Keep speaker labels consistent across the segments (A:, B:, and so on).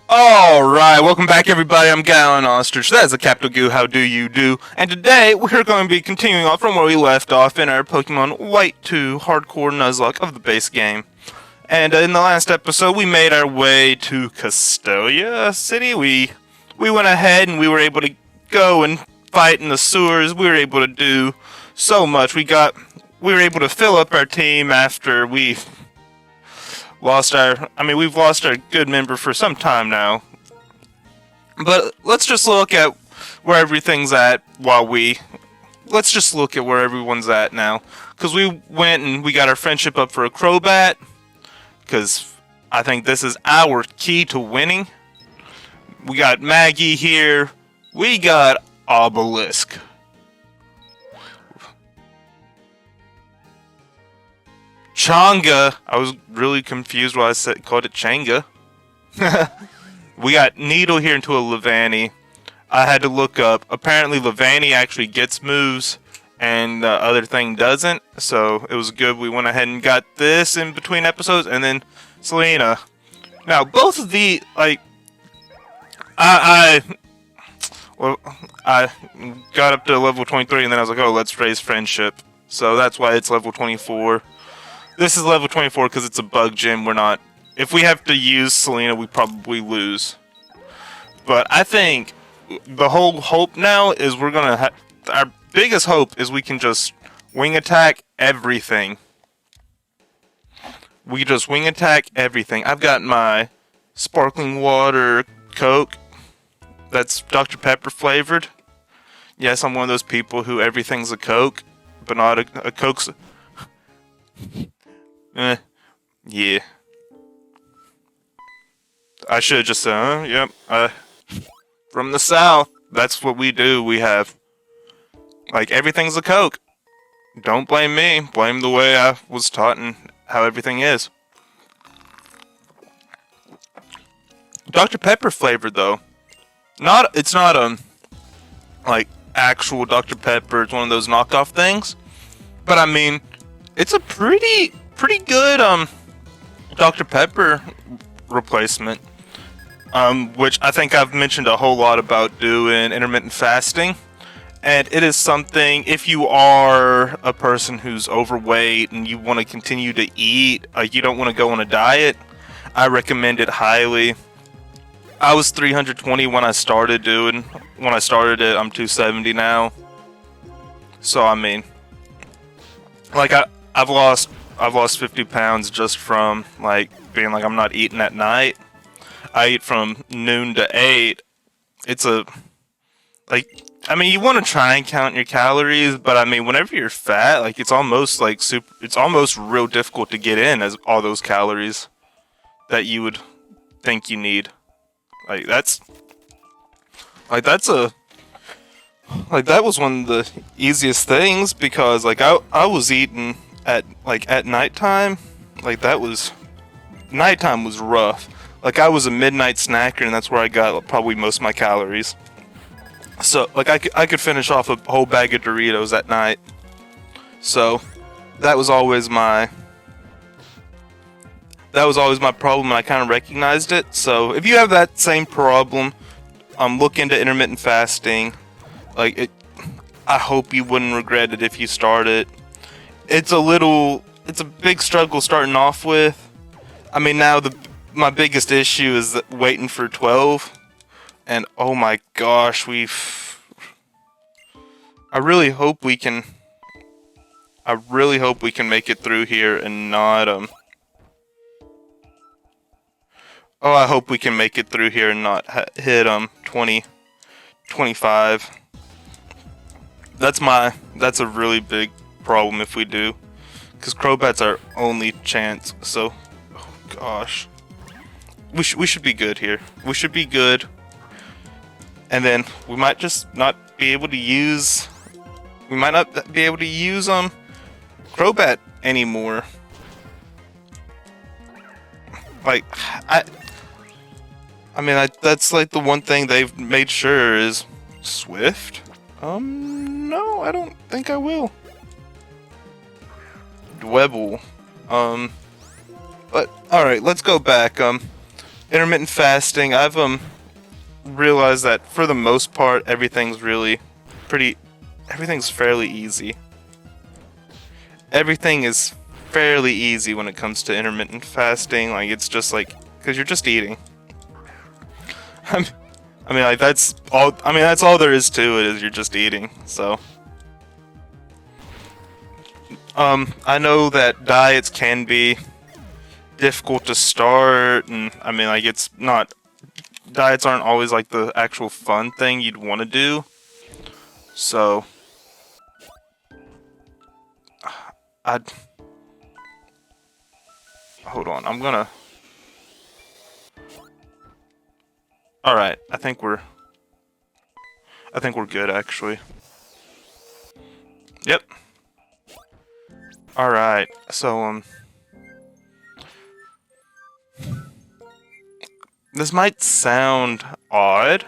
A: Alright, welcome back everybody, I'm Gallon Ostrich, that is a Capital Goo, how do you do? And today, we're going to be continuing on from where we left off in our Pokemon White 2 Hardcore Nuzlocke of the base game. And in the last episode, we made our way to Castelia City. We went ahead and we were able to go and fight in the sewers. We were able to do so much. We were able to fill up our team after we've lost our good member for some time now. But let's just look at where everything's at let's just look at where everyone's at now. Because we went and we got our friendship up for a Crobat. Because I think this is our key to winning. We got Maggie here. We got Obelisk. Changa. I was really confused why I called it Changa. We got Needle here into a Levani. I had to look up. Apparently Levani actually gets moves and the other thing doesn't. So it was good. We went ahead and got this in between episodes. And then Selena. Now both of the I got up to level 23 and then I was like, oh, let's raise friendship. So that's why it's level 24. This is level 24 because it's a bug gym. If we have to use Selena, we probably lose. But I think the whole hope now is our biggest hope is we can just wing attack everything. We just wing attack everything. I've got my sparkling water Coke that's Dr. Pepper flavored. Yes, I'm one of those people who everything's a Coke, but not a Coke's... yeah. I should have just said, yep, from the South, that's what we do. We have, everything's a Coke. Don't blame me, blame the way I was taught and how everything is. Dr. Pepper flavored, though. It's not, actual Dr. Pepper. It's one of those knockoff things. But, I mean, it's a pretty good, Dr. Pepper replacement. Which I think I've mentioned a whole lot about doing intermittent fasting. And it is something, if you are a person who's overweight and you want to continue to eat, you don't want to go on a diet, I recommend it highly. I was 320 when I started it. I'm 270 now. So, I mean, I've lost 50 pounds just from, being I'm not eating at night. I eat from noon to 8. It's you want to try and count your calories, but I mean, whenever you're fat, it's almost it's almost real difficult to get in as all those calories that you would think you need. That was one of the easiest things because I was eating at nighttime. Nighttime was rough. I was a midnight snacker, and that's where I got probably most of my calories. So, I could finish off a whole bag of Doritos at night. So, that was always my problem, and I kind of recognized it. So, if you have that same problem, look into intermittent fasting. I hope you wouldn't regret it if you start it. It's a big struggle starting off with. I mean, now my biggest issue is waiting for 12, and oh my gosh, I really hope we can make it through here and not I hope we can make it through here and not hit 20, 25. That's a really big problem if we do, because Crobat's our only chance. So, oh gosh. We should be good here. We should be good. And then we might just not be able to use... We might not be able to use Crobat anymore. That's the one thing they've made sure is Swift. No, I don't think I will. Dwebble. But alright, let's go back. intermittent fasting, I've realized that for the most part, everything's fairly easy. Everything is fairly easy when it comes to intermittent fasting. Like, it's just like, because you're just eating. I mean, like, that's all. I mean, that's all there is to it. Is you're just eating. So, I know that diets can be difficult to start, and I mean, like, it's not. Diets aren't always like the actual fun thing you'd want to do. So, I'd hold on. I'm gonna. All right. I think we're good actually. Yep. All right. So this might sound odd,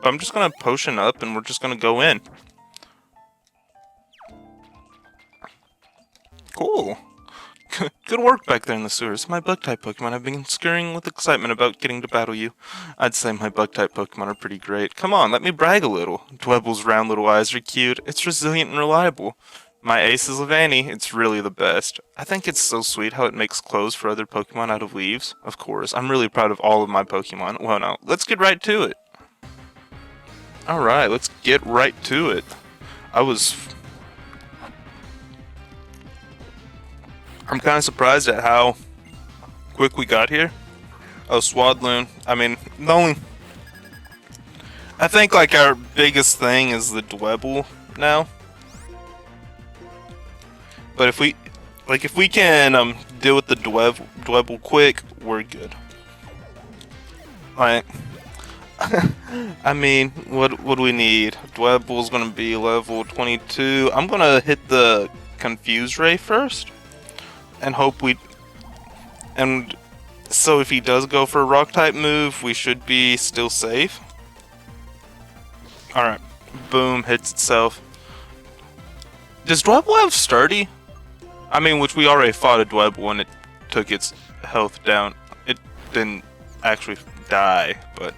A: but I'm just gonna potion up and we're just gonna go in. Cool. Good work back there in the sewers. My bug-type Pokemon have been scurrying with excitement about getting to battle you. I'd say my bug-type Pokemon are pretty great. Come on, let me brag a little. Dwebble's round little eyes are cute. It's resilient and reliable. My ace is Levani. It's really the best. I think it's so sweet how it makes clothes for other Pokemon out of leaves. Of course, I'm really proud of all of my Pokemon. Well, no, let's get right to it. Alright, let's get right to it. I'm kind of surprised at how quick we got here. Oh, Swadloon. I mean, I think, like, our biggest thing is the Dwebble now. But if we can deal with the Dwebble quick, we're good. Like, I mean, what do we need? Dwebble's gonna be level 22. I'm gonna hit the Confuse Ray first. And so if he does go for a rock type move, we should be still safe. Alright, boom, hits itself. Does Dwebble have sturdy? I mean, which we already fought a Dwebble and it took its health down. It didn't actually die, but...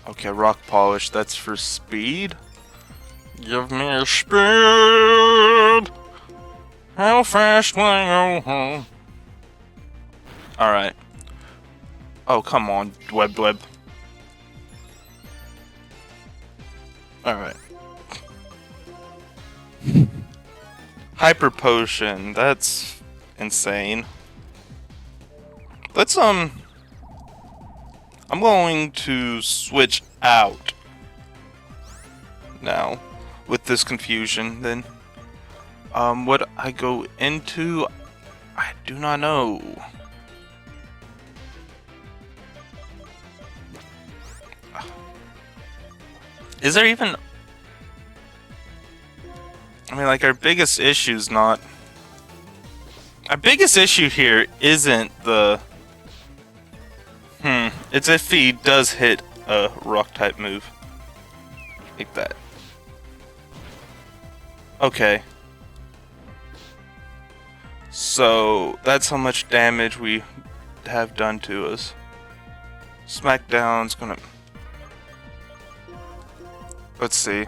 A: Okay, rock polish, that's for speed. Give me a speed! How fast will I go home? Alright. Oh, come on, Dweb. Alright. Hyper Potion, that's insane. Let's, I'm going to switch out now with this confusion, then. What I go into, I do not know. Is there even... I mean, like, our biggest issue's not... Our biggest issue here isn't the... It's if he does hit a rock-type move. Like that. Okay. So, that's how much damage we have done to us. Smackdown's gonna... Let's see.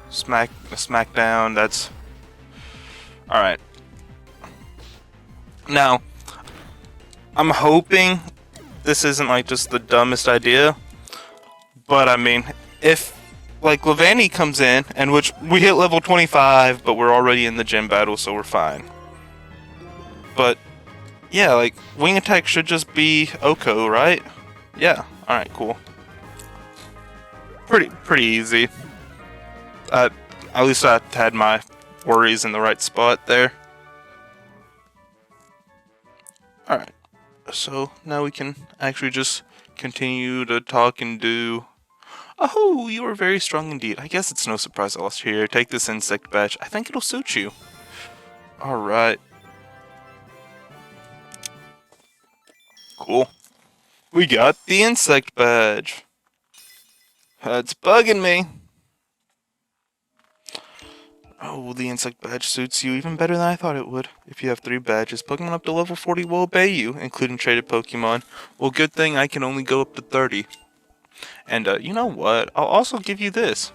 A: Smackdown, that's... Alright. Now, I'm hoping this isn't like just the dumbest idea. But I mean, if like Levani comes in, and which we hit level 25, but we're already in the gym battle, so we're fine. But, yeah, like, wing attack should just be Oko, right? Yeah, alright, cool. Pretty easy. At least I had my worries in the right spot there. Alright, so now we can actually just continue to talk and do... Oh, you are very strong indeed. I guess it's no surprise I lost here. Take this insect badge. I think it'll suit you. Alright. Cool. We got the insect badge. That's bugging me. Oh, the insect badge suits you even better than I thought it would. If you have 3 badges, Pokemon up to level 40 will obey you, including traded Pokemon. Well, good thing I can only go up to 30. And, you know what? I'll also give you this.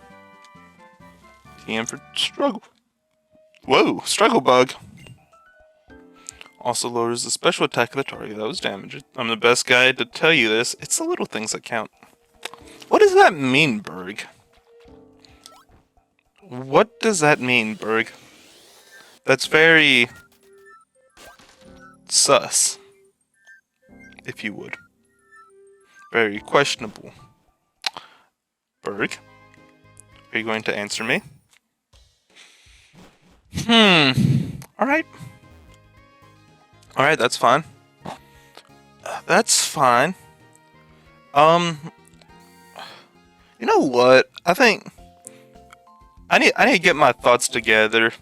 A: TM for Struggle. Whoa, Struggle Bug. Also lowers the special attack of the target that was damaged. I'm the best guy to tell you this. It's the little things that count. What does that mean, Berg? What does that mean, Berg? That's very sus, if you would. Very questionable. Berg, are you going to answer me? Alright. Alright, that's fine. That's fine. You know what? I think I need to get my thoughts together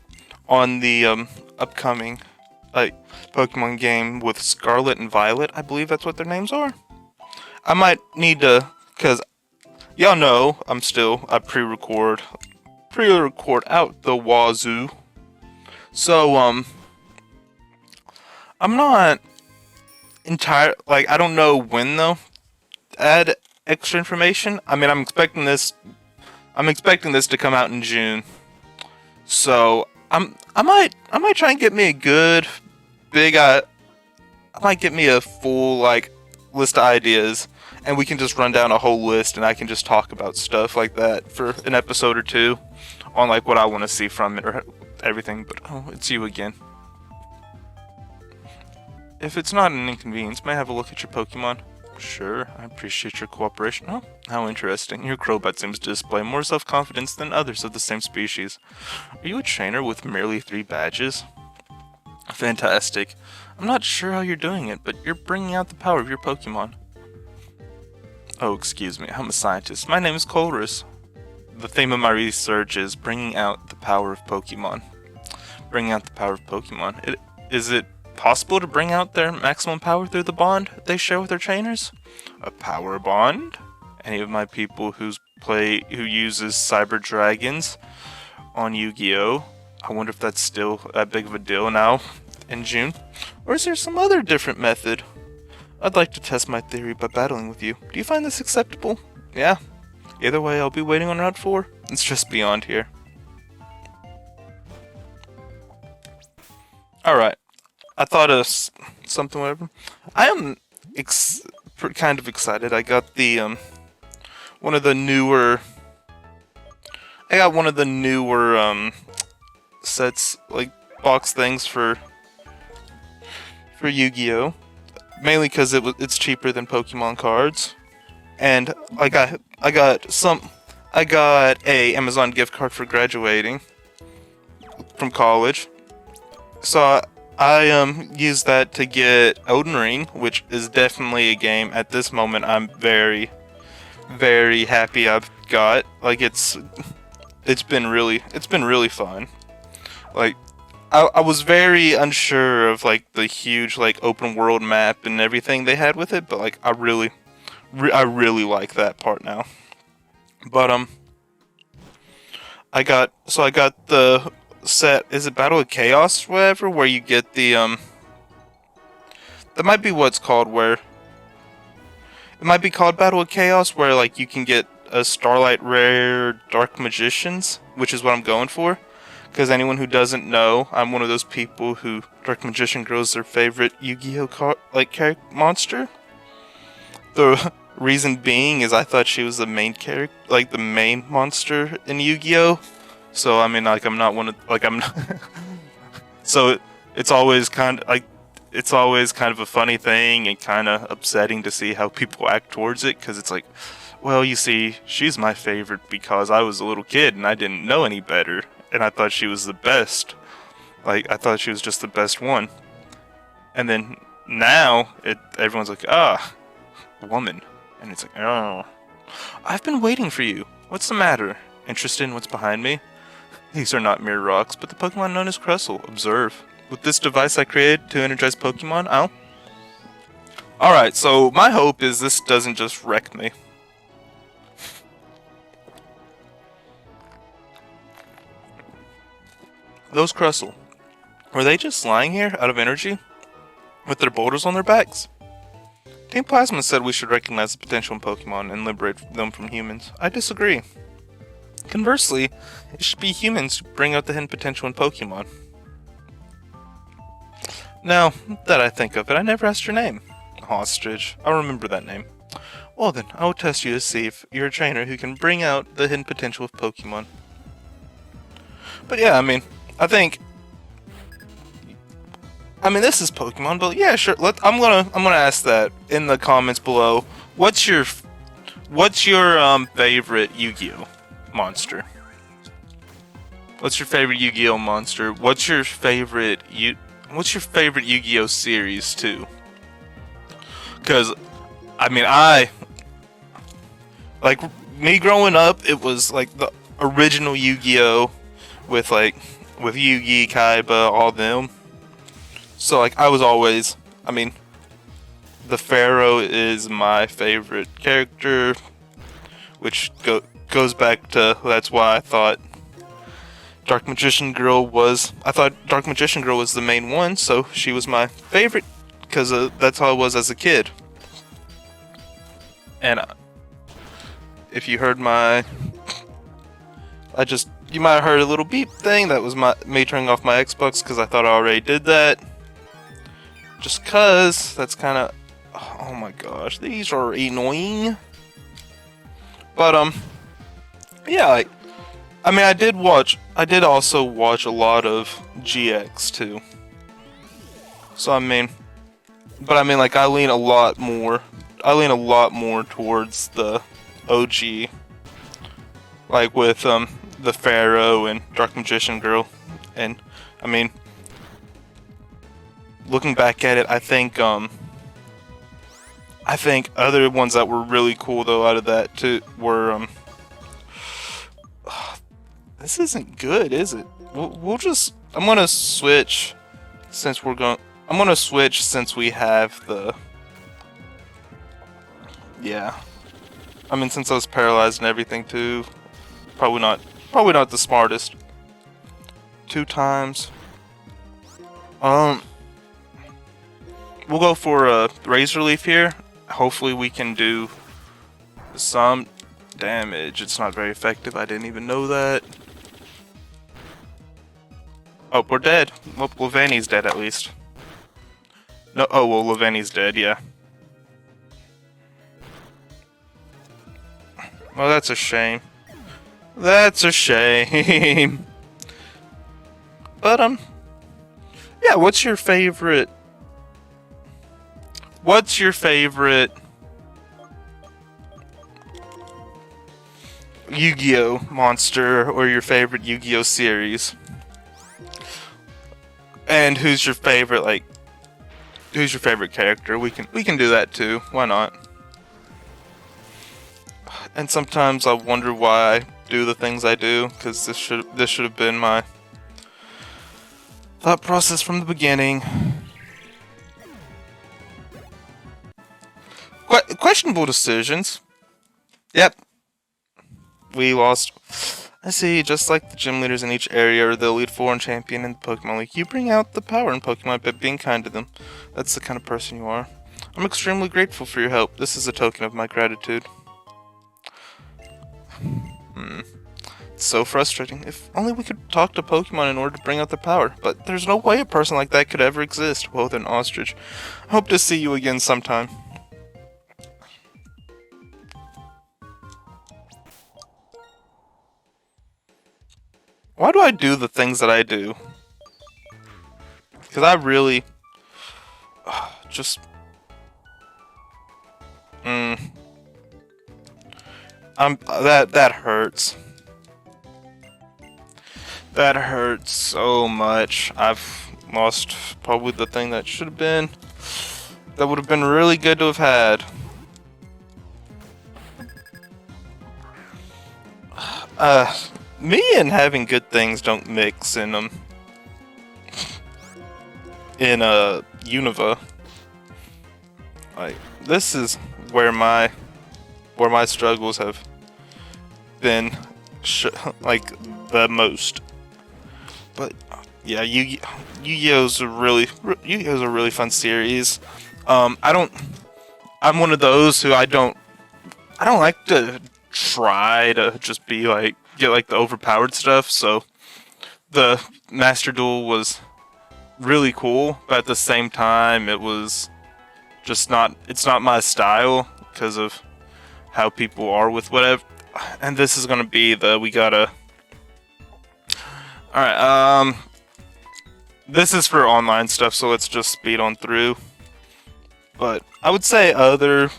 A: on the upcoming Pokemon game with Scarlet and Violet. I believe that's what their names are. I might need to, cause y'all know I pre-record out the wazoo. So I'm not I don't know when though. Add extra information. I mean, I'm expecting this to come out in June. So I might try and get me a good big I might get me a full list of ideas, and we can just run down a whole list, and I can just talk about stuff like that for an episode or two on what I want to see from it or everything. But oh, it's you again. If it's not an inconvenience, may I have a look at your Pokemon? Sure, I appreciate your cooperation. Oh, how interesting. Your Crobat seems to display more self-confidence than others of the same species. Are you a trainer with merely 3 badges? Fantastic. I'm not sure how you're doing it, but you're bringing out the power of your Pokemon. Oh, excuse me, I'm a scientist. My name is Colrus. The theme of my research is bringing out the power of Pokemon. Bringing out the power of Pokemon. Is it possible to bring out their maximum power through the bond they share with their trainers? A power bond? Any of my people who uses Cyber Dragons on Yu-Gi-Oh! I wonder if that's still that big of a deal now in June? Or is there some other different method? I'd like to test my theory by battling with you. Do you find this acceptable? Yeah. Either way, I'll be waiting on Route 4. It's just beyond here. Alright. I thought of something, whatever. I am kind of excited. I got the, one of the newer sets, box things for Yu-Gi-Oh! Mainly because it's cheaper than Pokemon cards. And I got a Amazon gift card for graduating from college. So I used that to get Elden Ring, which is definitely a game at this moment I'm very, very happy I've got. It's been really fun. I was very unsure of the huge open world map and everything they had with it, but I really like that part now. But I got the set. Is it Battle of Chaos, whatever, where you get the that might be what's called, where it might be called Battle of Chaos, where you can get a Starlight Rare Dark Magicians, which is what I'm going for. Because anyone who doesn't know, I'm one of those people who Dark Magician Girl is their favorite Yu-Gi-Oh! Character monster. The reason being is I thought she was the main character, the main monster in Yu-Gi-Oh! So I mean, I'm not one of I'm. So it's always kind of a funny thing and kind of upsetting to see how people act towards it, because it's well, you see, she's my favorite because I was a little kid and I didn't know any better. And I thought she was the best. I thought she was just the best one. And then now, everyone's woman. And it's oh. I've been waiting for you. What's the matter? Interested in what's behind me? These are not mere rocks, but the Pokemon known as Crustle. Observe. With this device I created to energize Pokemon, Alright, so my hope is this doesn't just wreck me. Those Crustle, were they just lying here out of energy? With their boulders on their backs? Team Plasma said we should recognize the potential in Pokemon and liberate them from humans. I disagree. Conversely, it should be humans who bring out the hidden potential in Pokemon. Now that I think of it, I never asked your name. Ostrich. I'll remember that name. Well then, I will test you to see if you're a trainer who can bring out the hidden potential of Pokemon. But yeah, I mean, this is Pokemon, but yeah, sure. I'm gonna ask that in the comments below. What's your favorite Yu-Gi-Oh monster? What's your favorite Yu-Gi-Oh monster? What's your favorite Yu-Gi-Oh series too? Because I mean, like me growing up, it was like the original Yu-Gi-Oh with Yugi, Kaiba, all them. So like I was always, I mean, the Pharaoh is my favorite character, which goes back to, that's why I thought Dark Magician Girl was the main one, so she was my favorite because that's how I was as a kid. And if you heard you might have heard a little beep thing. That was me turning off my Xbox because I thought I already did that. Just cause that's kind of, oh my gosh, these are annoying. But yeah, I did also watch a lot of GX too. So I mean, like I lean a lot more towards the OG, like with the Pharaoh and Dark Magician Girl, and I mean, looking back at it, I think other ones that were really cool though out of that too were this isn't good, is it? I'm gonna switch since we have the, yeah. I mean, since I was paralyzed and everything too, probably not the smartest. 2 times. We'll go for a Razor Leaf here. Hopefully we can do some damage. It's not very effective. I didn't even know that. Oh, we're dead. Well, Levani's dead at least. No, oh well, Levani's dead, yeah. Well, that's a shame. That's a shame. But yeah, what's your favorite Yu-Gi-Oh monster or your favorite Yu-Gi-Oh series? And who's your favorite character? We can do that too. Why not? And sometimes I wonder why I do the things I do, because this should have been my thought process from the beginning. Questionable decisions. Yep. We lost. I see, just like the gym leaders in each area or the Elite Four and champion in the Pokemon League, you bring out the power in Pokemon by being kind to them. That's the kind of person you are. I'm extremely grateful for your help. This is a token of my gratitude. It's so frustrating. If only we could talk to Pokemon in order to bring out their power. But there's no way a person like that could ever exist. Well then, Ostrich. I hope to see you again sometime. Why do I do the things that I do? Because I really... that hurts. That hurts so much. I've lost probably the thing that should have been... that would have been really good to have had. Me and having good things don't mix in Unova. Like, this is where my struggles have been like the most. But Yeah, Yu-Gi-Oh's a really fun series. I'm one of those who I don't like to try to just be like get like the overpowered stuff. So the Master Duel was really cool, but at the same time it was just it's not my style because of how people are with whatever. And this is gonna be we gotta. All right, this is for online stuff, so let's just speed on through. But I would say other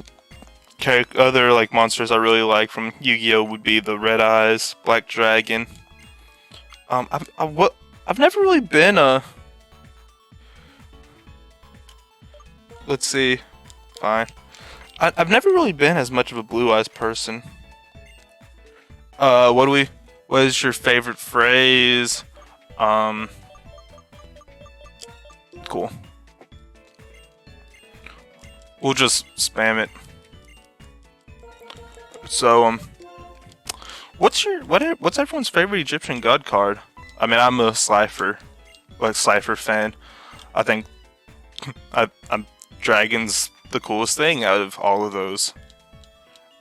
A: like monsters I really like from Yu-Gi-Oh would be the Red Eyes, Black Dragon. I've never really been a. Let's see, fine. I've never really been as much of a Blue Eyes person. What is your favorite phrase? Cool. We'll just spam it. So, what's everyone's favorite Egyptian god card? I mean, I'm a Slifer fan. I think I'm Dragon's the coolest thing out of all of those.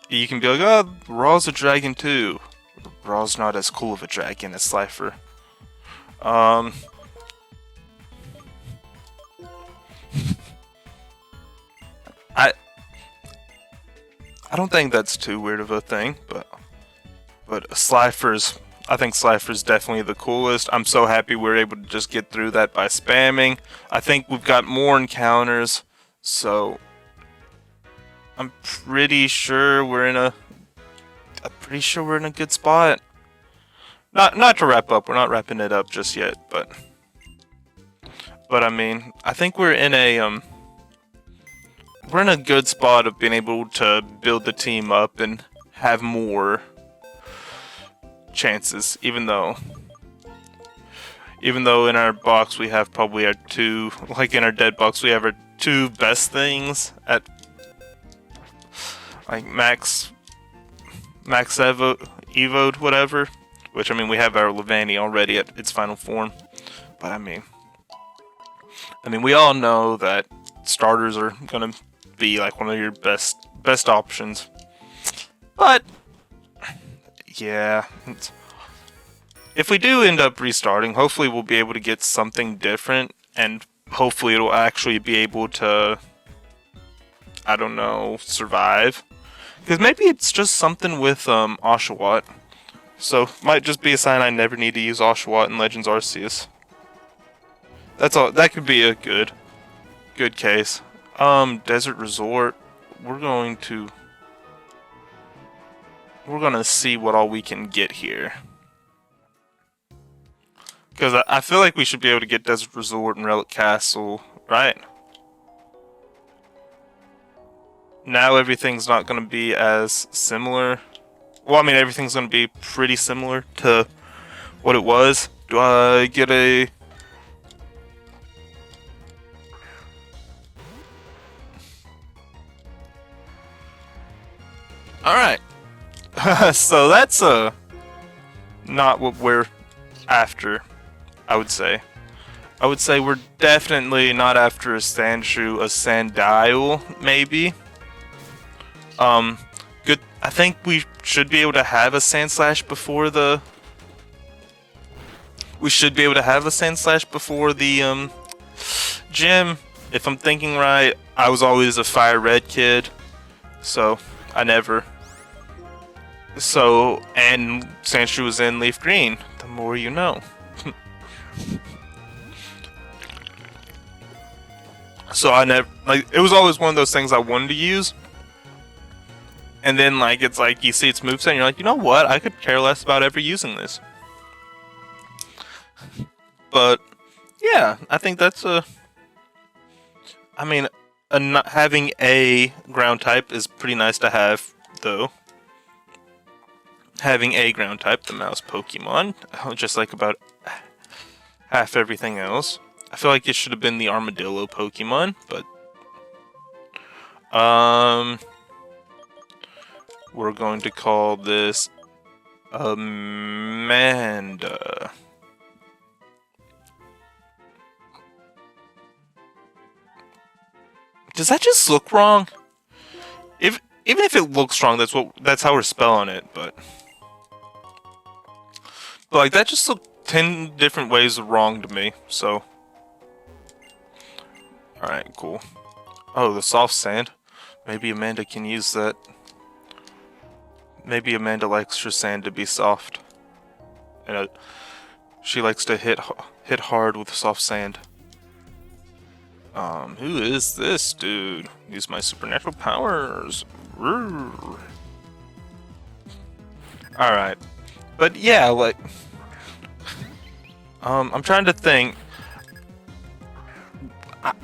A: You can be like, oh, Raw's a dragon too. Raw's not as cool of a dragon as Slifer. I don't think that's too weird of a thing, but I think Slifer's definitely the coolest. I'm so happy we're able to just get through that by spamming. I think we've got more encounters, so I'm pretty sure we're in a good spot. Not to wrap up. We're not wrapping it up just yet, but I mean, I think we're in a good spot of being able to build the team up and have more chances, even though in our box we have probably our two, like in our dead box we have our two best things at like max evoed whatever, which I mean we have our Levani already at its final form, but I mean we all know that starters are gonna be like one of your best options, but yeah, if we do end up restarting, hopefully we'll be able to get something different, and hopefully it'll actually be able to, I don't know, survive. Because maybe it's just something with Oshawott. So might just be a sign I never need to use Oshawott in Legends Arceus. That's all. That could be a good case. Desert Resort. We're gonna see what all we can get here. Because I feel like we should be able to get Desert Resort and Relic Castle, right? Now everything's not going to be as similar. Well, I mean, everything's going to be pretty similar to what it was. Do I get a... Alright. So that's not what we're after, I would say. I would say we're definitely not after a Sandshrew, a Sandile, maybe. Good. I think we should be able to have a Sandslash before the... We should be able to have a Sandslash before the, gym. If I'm thinking right, I was always a Fire Red kid, so I never... So, and Sandshrew was in Leaf Green. The more you know. So I never, like, it was always one of those things I wanted to use. And then, like, it's like, you see its moveset and you're like, you know what? I could care less about ever using this. But, yeah, I think that's I mean, having a ground type is pretty nice to have, though. Having a ground type, the mouse Pokemon, just like about half everything else. I feel like it should have been the Armadillo Pokemon, but we're going to call this Amanda. Does that just look wrong? Even if it looks wrong, that's how we're spelling it, but like that just looked 10 different ways wrong to me, so. Alright, cool. Oh, the soft sand. Maybe Amanda can use that. Maybe Amanda likes her sand to be soft. And she likes to hit hard with soft sand. Who is this dude? Use my supernatural powers. Alright. But yeah, like I'm trying to think.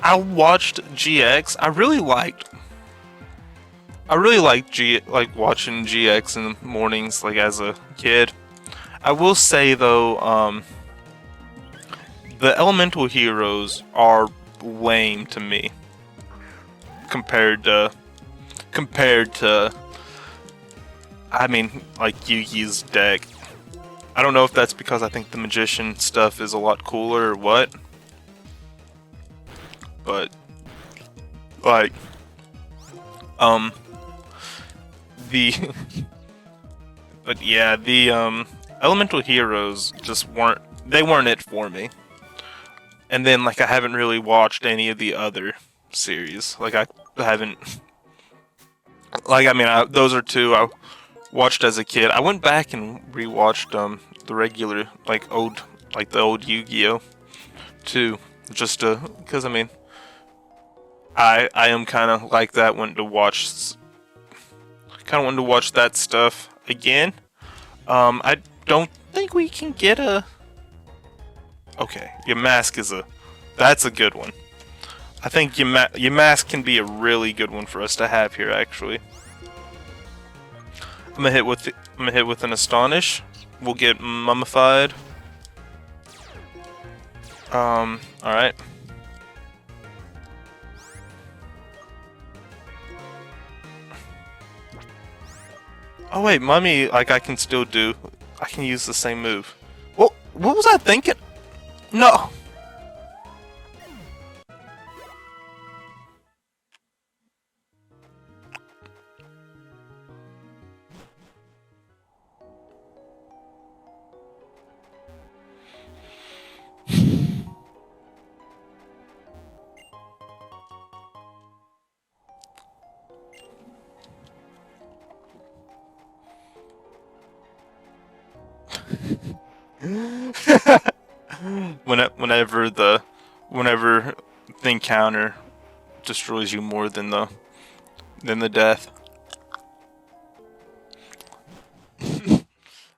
A: I watched GX. I really liked watching GX in the mornings, like as a kid. I will say though, the elemental heroes are lame to me compared to I mean, like Yugi's deck. I don't know if that's because I think the magician stuff is a lot cooler or what, but like but yeah, the elemental heroes just weren't it for me. And then like I haven't really watched any of the other series. Like I haven't, like I mean those are two I watched as a kid. I went back and rewatched the regular the old Yu-Gi-Oh too, just to, because I mean I am kind of like that, wanting to watch that stuff again. I don't think we can get a. Okay, your mask that's a good one. I think your mask can be a really good one for us to have here. Actually, I'm gonna hit with an astonish. We'll get mummified. All right. Oh wait, mummy, like I can use the same move. What was I thinking? No. Whenever the encounter destroys you more than the death.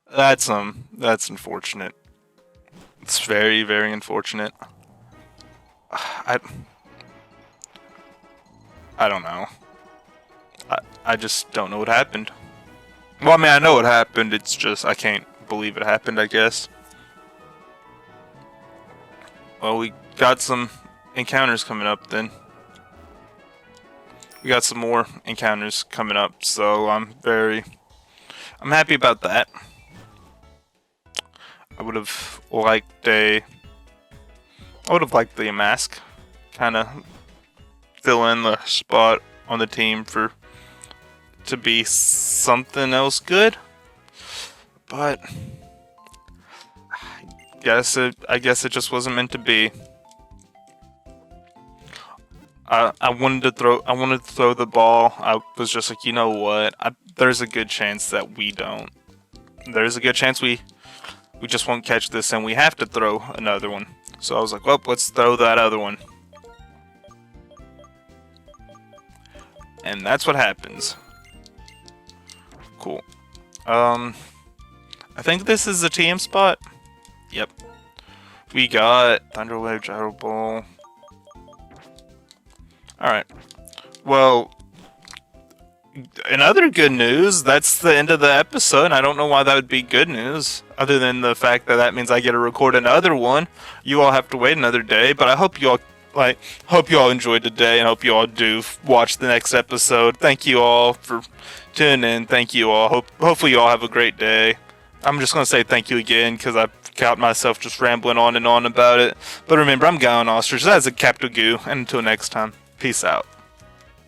A: That's unfortunate. It's very, very unfortunate. I don't know. I just don't know what happened. Well, I mean, I know what happened. It's just I can't believe it happened, I guess. Well, we got some encounters coming up then. We got some more encounters coming up, so I'm happy about that. I would have liked the mask, kind of fill in the spot on the team to be something else good, but I guess it just wasn't meant to be. I wanted to throw the ball. I was just like, you know what? There's a good chance that we don't. There's a good chance we just won't catch this, and we have to throw another one. So I was like, well, let's throw that other one. And that's what happens. Cool. I think this is the TM spot. Yep. We got Thunderwave, Gyro Ball. Alright. Well, in other good news, that's the end of the episode. I don't know why that would be good news, other than the fact that means I get to record another one. You all have to wait another day, but I hope you all enjoyed today, and hope you all do watch the next episode. Thank you all for tuning in. Thank you all. Hopefully you all have a great day. I'm just gonna say thank you again because I caught myself just rambling on and on about it. But remember, I'm Guy on Ostrich. That's a Capital Goo, and until next time, peace out.